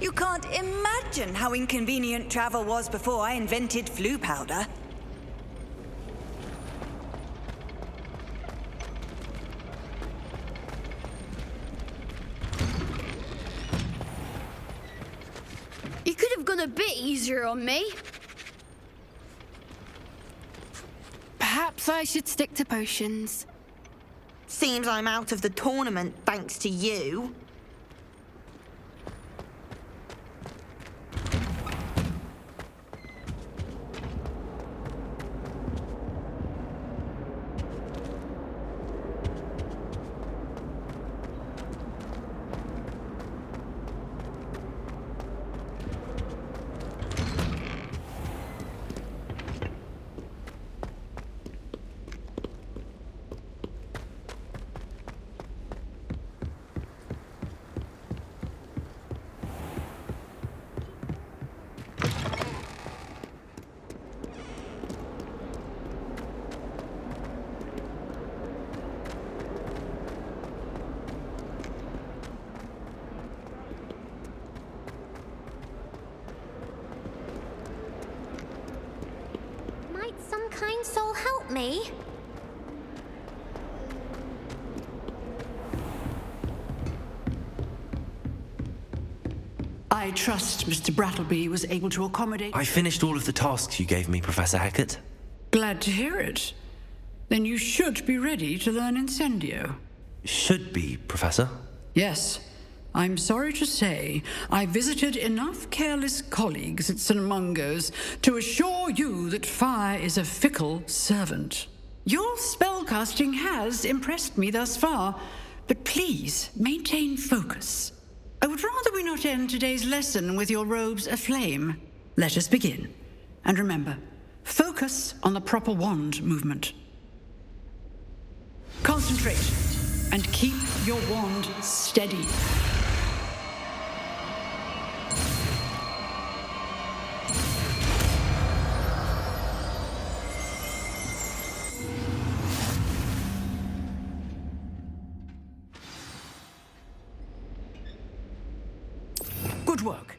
You can't imagine how inconvenient travel was before I invented flu powder. You could have gone a bit easier on me. Perhaps I should stick to potions. Seems I'm out of the tournament thanks to you. Might some kind soul help me? I trust Mr. Brattleby was able to accommodate... I finished all of the tasks you gave me, Professor Hackett. Glad to hear it. Then you should be ready to learn Incendio. Should be, Professor. Yes. I'm sorry to say, I visited enough careless colleagues at St. Mungo's to assure you that fire is a fickle servant. Your spellcasting has impressed me thus far, but please maintain focus. I would rather we not end today's lesson with your robes aflame. Let us begin. And remember, focus on the proper wand movement. Concentrate and keep your wand steady. Good work.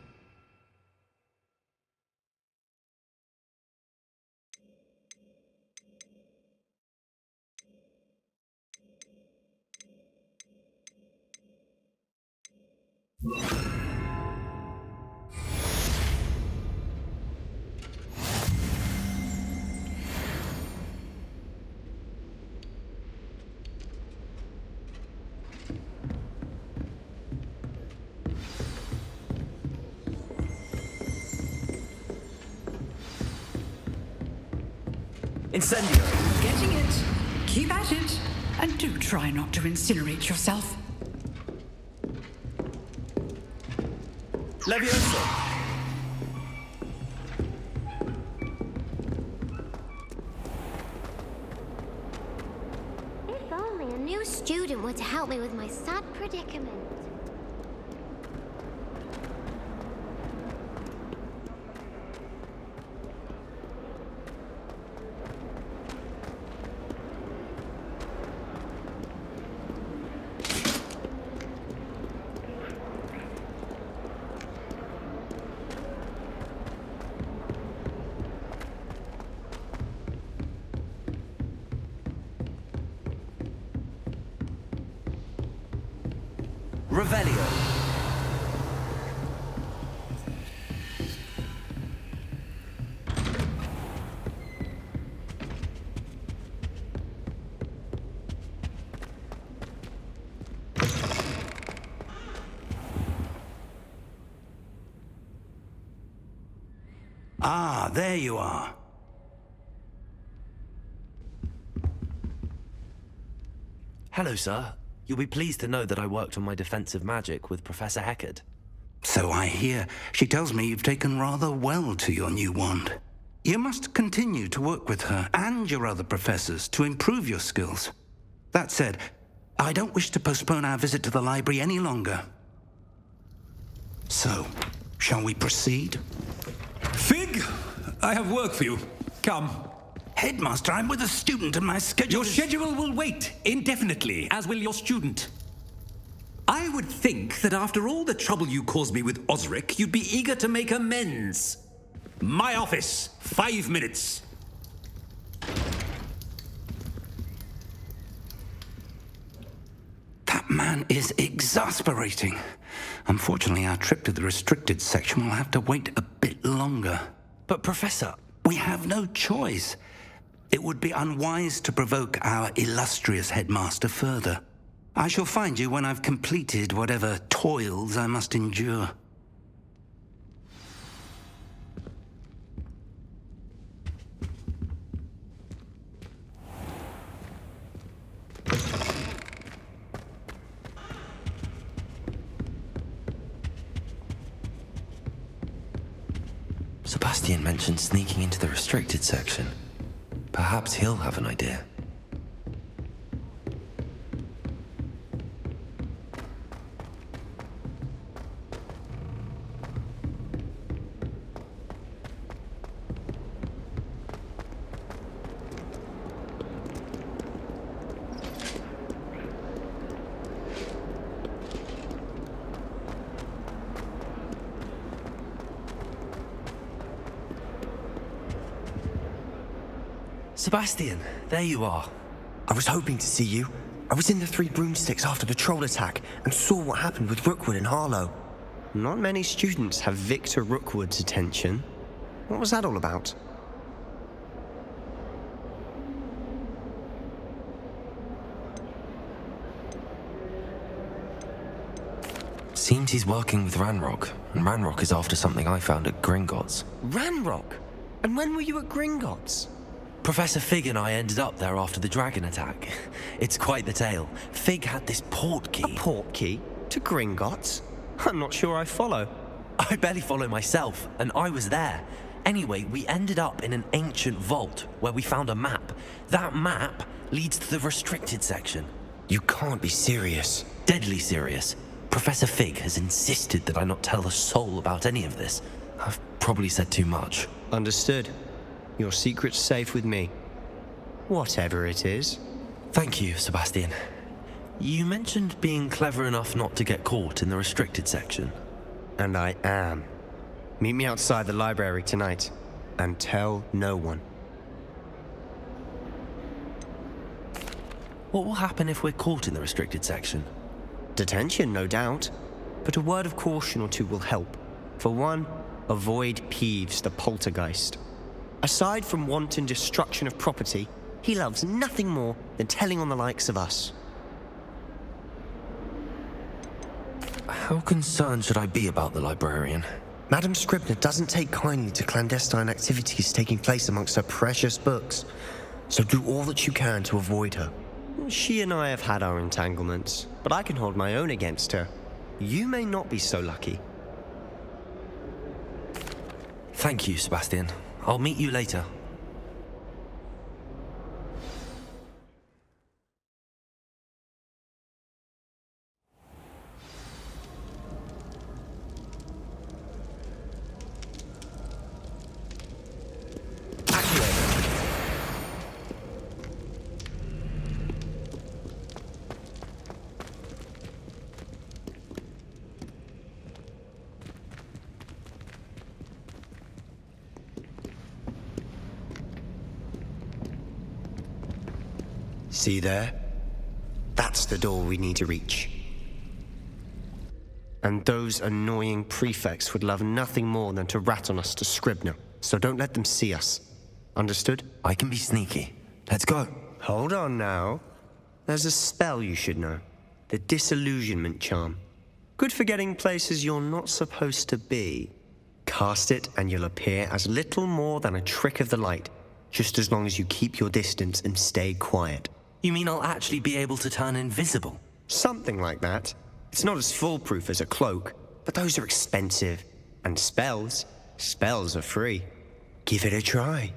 Incendio! Getting it. Keep at it. And do try not to incinerate yourself. Levioso! If only a new student were to help me with my sad predicament. Revelio! Ah, there you are. Hello, sir. You'll be pleased to know that I worked on my defensive magic with Professor Hackett. So I hear. She tells me you've taken rather well to your new wand. You must continue to work with her and your other professors to improve your skills. That said, I don't wish to postpone our visit to the library any longer. So, shall we proceed? Fig, I have work for you. Come. Headmaster, I'm with a student and my schedule Your schedule will wait indefinitely, as will your student. I I would think that after all the trouble you caused me with Osric, you'd be eager to make amends. My office, 5 minutes. That man is exasperating. Unfortunately, our trip to the restricted section will have to wait a bit longer. But, Professor... We have no choice. It would be unwise to provoke our illustrious headmaster further. I shall find you when I've completed whatever toils I must endure. Sebastian mentioned sneaking into the restricted section. Perhaps he'll have an idea. Sebastian, there you are. I was hoping to see you. I was in the Three Broomsticks after the troll attack and saw what happened with Rookwood and Harlow. Not many students have Victor Rookwood's attention. What was that all about? Seems he's working with Ranrock, and Ranrock is after something I found at Gringotts. Ranrock? And when were you at Gringotts? Professor Fig and I ended up there after the dragon attack. It's quite the tale. Fig had this port key. A port key? To Gringotts? I'm not sure I follow. I barely follow myself, and I was there. Anyway, we ended up in an ancient vault where we found a map. That map leads to the restricted section. You can't be serious. Deadly serious. Professor Fig has insisted that I not tell a soul about any of this. I've probably said too much. Understood. Your secret's safe with me. Whatever it is. Thank you, Sebastian. You mentioned being clever enough not to get caught in the restricted section. And I am. Meet me outside the library tonight, and tell no one. What will happen if we're caught in the restricted section? Detention, no doubt. But a word of caution or two will help. For one, avoid Peeves the poltergeist. Aside from wanton destruction of property, he loves nothing more than telling on the likes of us. How concerned should I be about the librarian? Madame Scribner doesn't take kindly to clandestine activities taking place amongst her precious books, so do all that you can to avoid her. She and I have had our entanglements, but I can hold my own against her. You may not be so lucky. Thank you, Sebastian. I'll meet you later. See there? That's the door we need to reach. And those annoying prefects would love nothing more than to rat on us to Scribner, so don't let them see us. Understood? I can be sneaky. Let's go. Hold on now. There's a spell you should know. The Disillusionment Charm. Good for getting places you're not supposed to be. Cast it and you'll appear as little more than a trick of the light, just as long as you keep your distance and stay quiet. You mean I'll actually be able to turn invisible? Something like that. It's not as foolproof as a cloak, but those are expensive. And spells are free. Give it a try.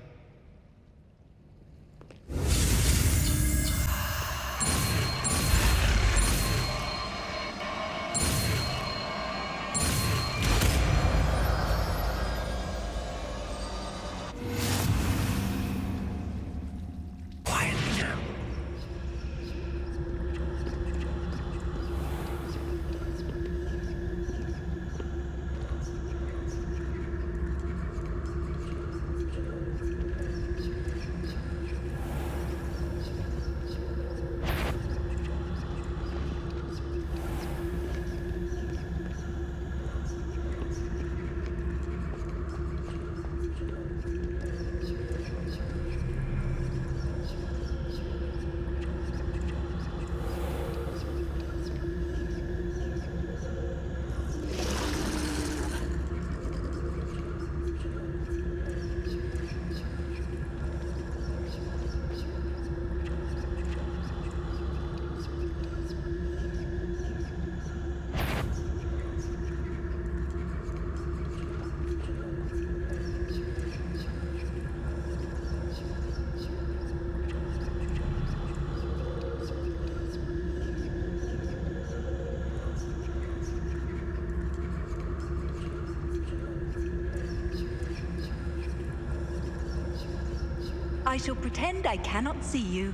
I shall pretend I cannot see you.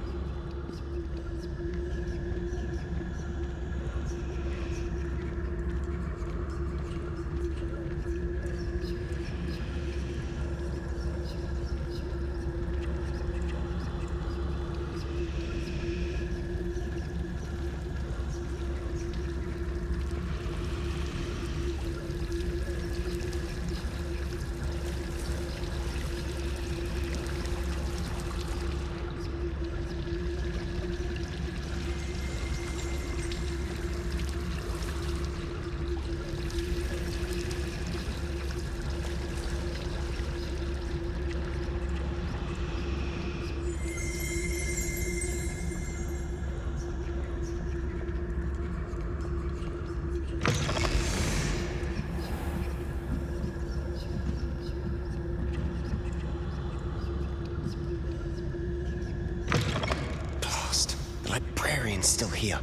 Librarian's still here.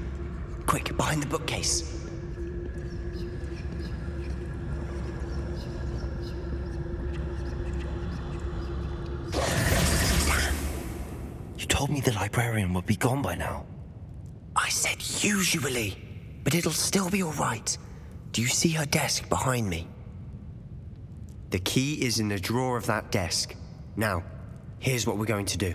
Quick, behind the bookcase. You told me the librarian would be gone by now. I said usually, but it'll still be all right. Do you see her desk behind me? The key is in the drawer of that desk. Now, here's what we're going to do.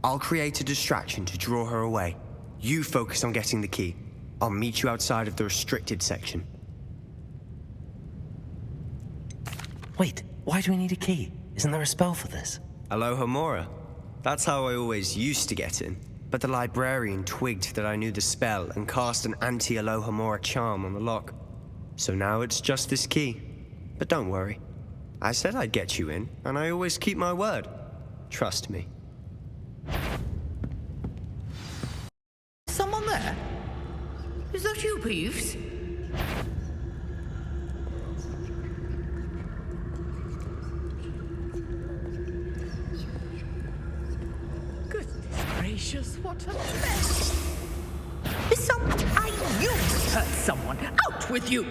I'll create a distraction to draw her away. You focus on getting the key. I'll meet you outside of the restricted section. Wait, why do we need a key? Isn't there a spell for this? Alohomora. That's how I always used to get in. But the librarian twigged that I knew the spell and cast an anti-Alohomora charm on the lock. So now it's just this key. But don't worry. I said I'd get you in, and I always keep my word. Trust me. Someone there? Is that you, Peeves? Goodness gracious, what a mess! Is someone... I knew you hurt someone! Out with you!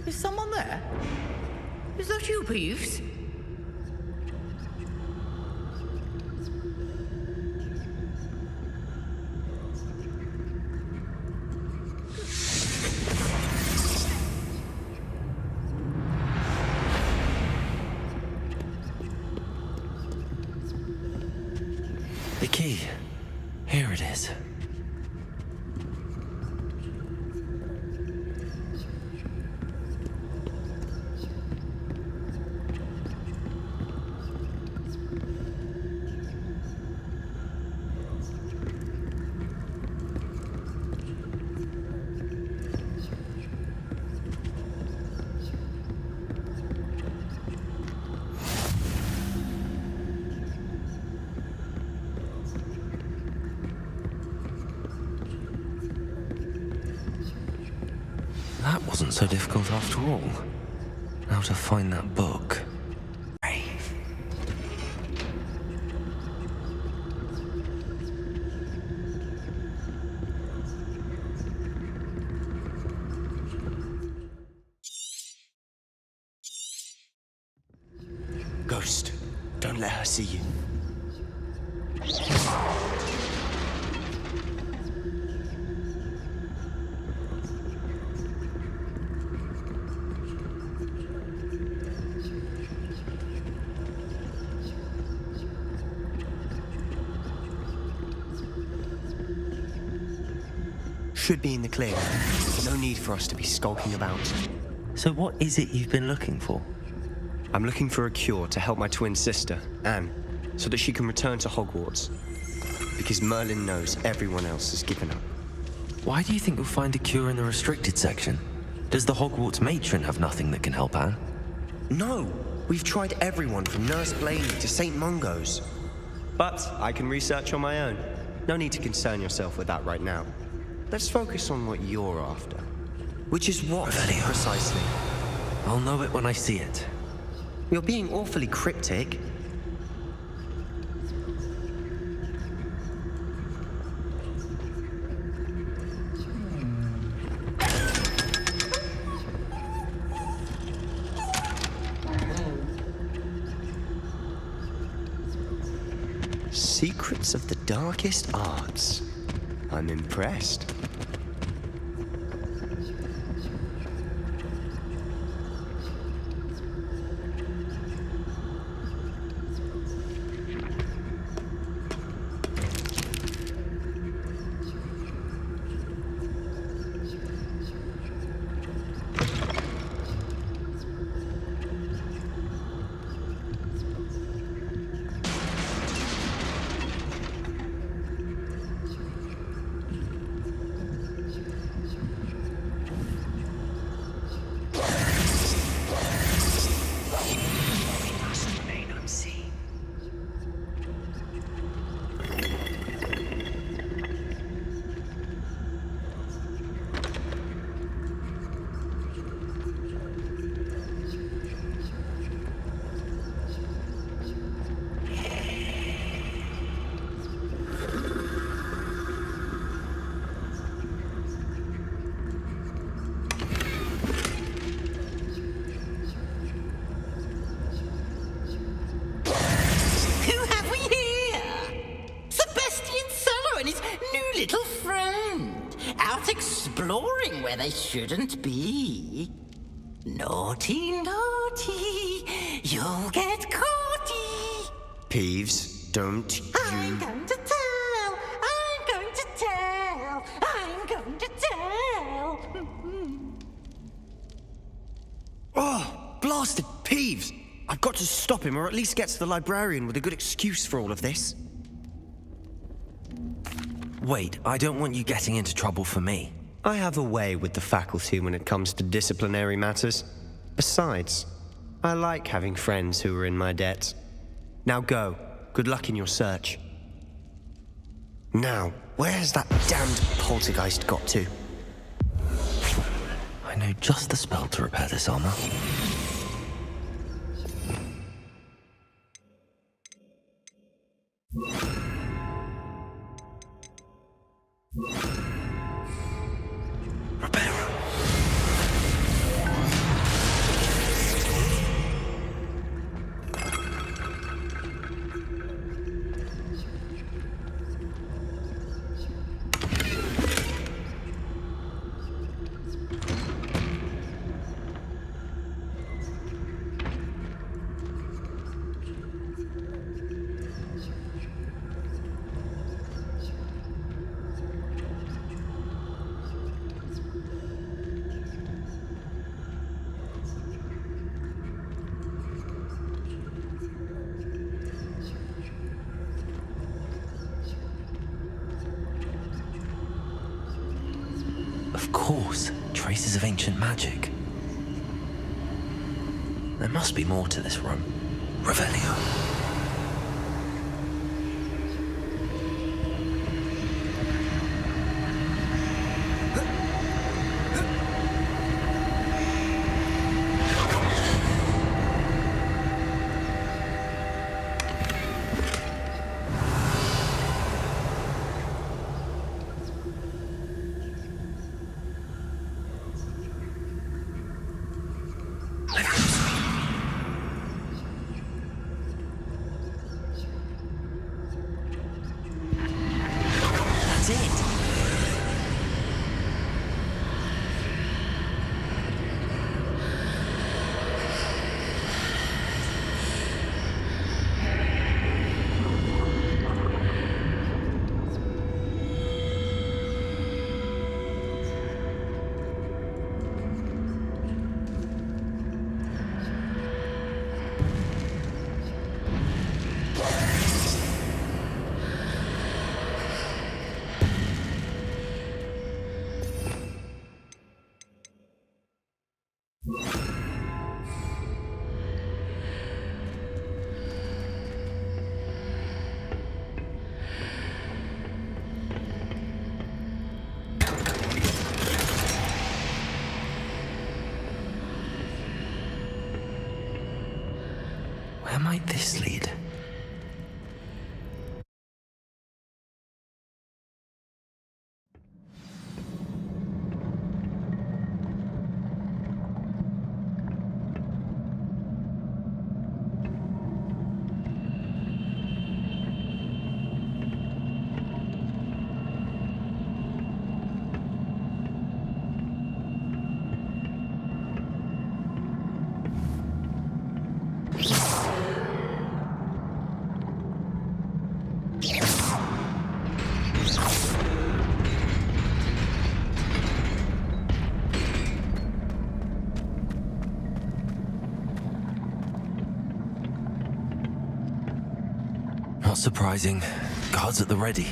Is someone there? Is that you, Peeves? The key. Here it is. That wasn't so difficult after all. Now to find that book. Ghost, don't let her see you. Should be in the clear. No need for us to be skulking about. So what is it you've been looking for? I'm looking for a cure to help my twin sister, Anne, so that she can return to Hogwarts. Because Merlin knows everyone else has given up. Why do you think you'll find a cure in the restricted section? Does the Hogwarts matron have nothing that can help Anne? No! We've tried everyone from Nurse Blaney to St. Mungo's. But I can research on my own. No need to concern yourself with that right now. Let's focus on what you're after. Which is what, precisely? I'll know it when I see it. You're being awfully cryptic. Secrets of the darkest arts. I'm impressed. Exploring where they shouldn't be. Naughty, naughty, you'll get caughty. Peeves, don't you... I'm going to tell, I'm going to tell, I'm going to tell. Oh, blasted Peeves! I've got to stop him, or at least get to the librarian with a good excuse for all of this. Wait, I don't want you getting into trouble for me. I have a way with the faculty when it comes to disciplinary matters. Besides, I like having friends who are in my debt. Now go. Good luck in your search. Now, where's that damned poltergeist got to? I know just the spell to repair this armor. Of course, traces of ancient magic. There must be more to this room. Revelio. might this lead? Not surprising. Guards at the ready.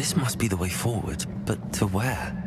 This must be the way forward, but to where?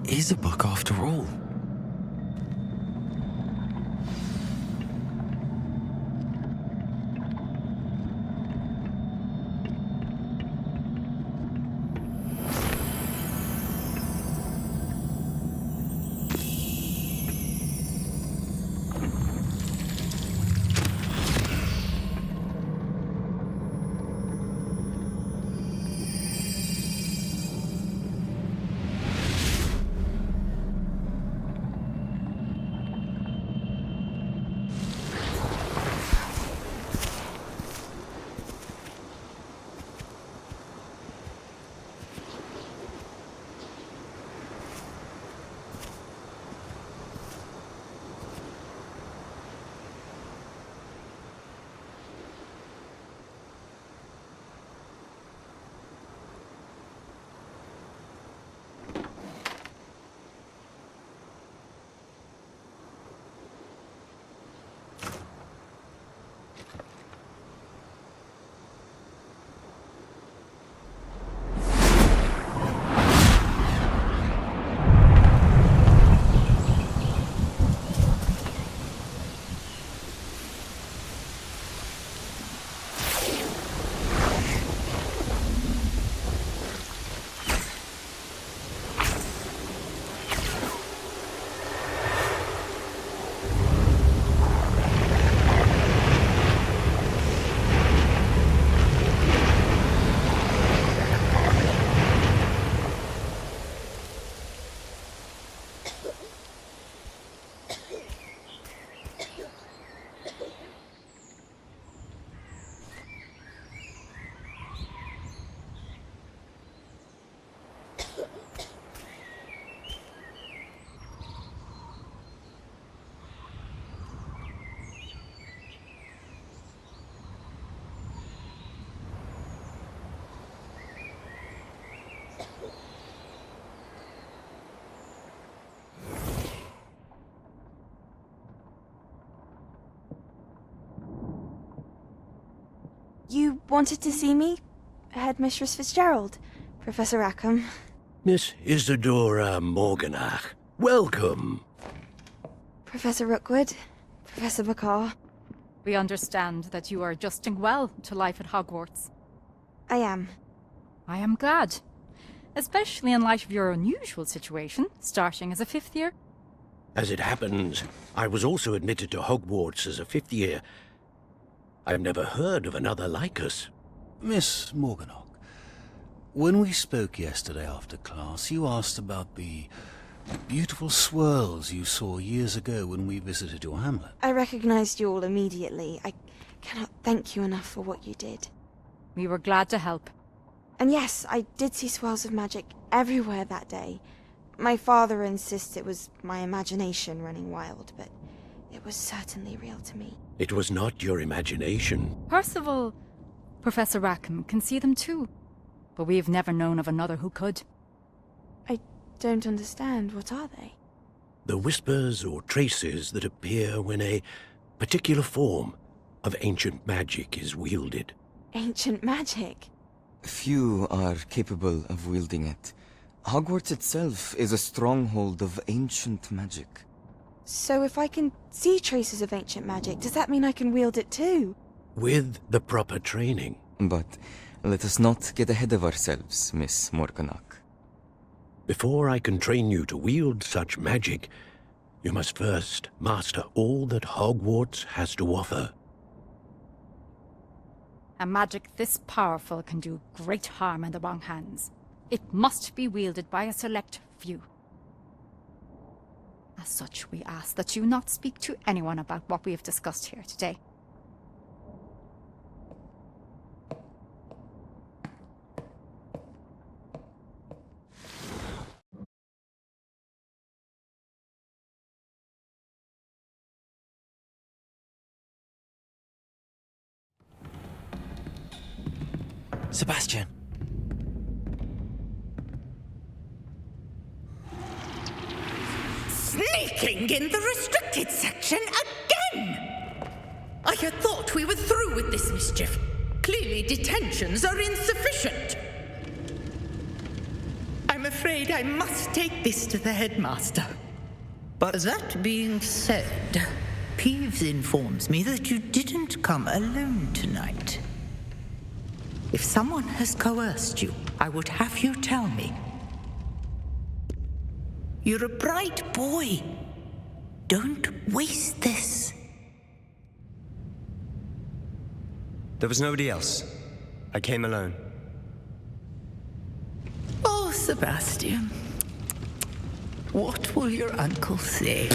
is a book after all. You wanted to see me? Headmistress Fitzgerald, Professor Rackham. Miss Isadora Morganach, welcome. Professor Rookwood, Professor McCaw. We understand that you are adjusting well to life at Hogwarts. I am. I am glad. Especially in light of your unusual situation, starting as a 5th year. As it happens, I was also admitted to Hogwarts as a 5th year. I've never heard of another like us. Miss Morganach, when we spoke yesterday after class, you asked about the beautiful swirls you saw years ago when we visited your hamlet. I recognized you all immediately. I cannot thank you enough for what you did. We were glad to help. And yes, I did see swirls of magic everywhere that day. My father insists it was my imagination running wild, but it was certainly real to me. It was not your imagination. Percival, Professor Rackham can see them too. But we've never known of another who could. I don't understand. What are they? The whispers or traces that appear when a particular form of ancient magic is wielded. Ancient magic? Few are capable of wielding it. Hogwarts itself is a stronghold of ancient magic. So if I can see traces of ancient magic, does that mean I can wield it too? With the proper training. But let us not get ahead of ourselves, Miss Morganach. Before I can train you to wield such magic, you must first master all that Hogwarts has to offer. A magic this powerful can do great harm in the wrong hands. It must be wielded by a select few. As such, we ask that you not speak to anyone about what we have discussed here today. Sebastian. Sneaking in the restricted section again! I had thought we were through with this mischief. Clearly detentions are insufficient. I'm afraid afraid I must take this to the headmaster. But that being said, Peeves informs me that you didn't come alone tonight. If someone has coerced you, I would have you tell me. You're a bright boy. Don't waste this. There was nobody else. I came alone. Oh, Sebastian. What will your uncle say?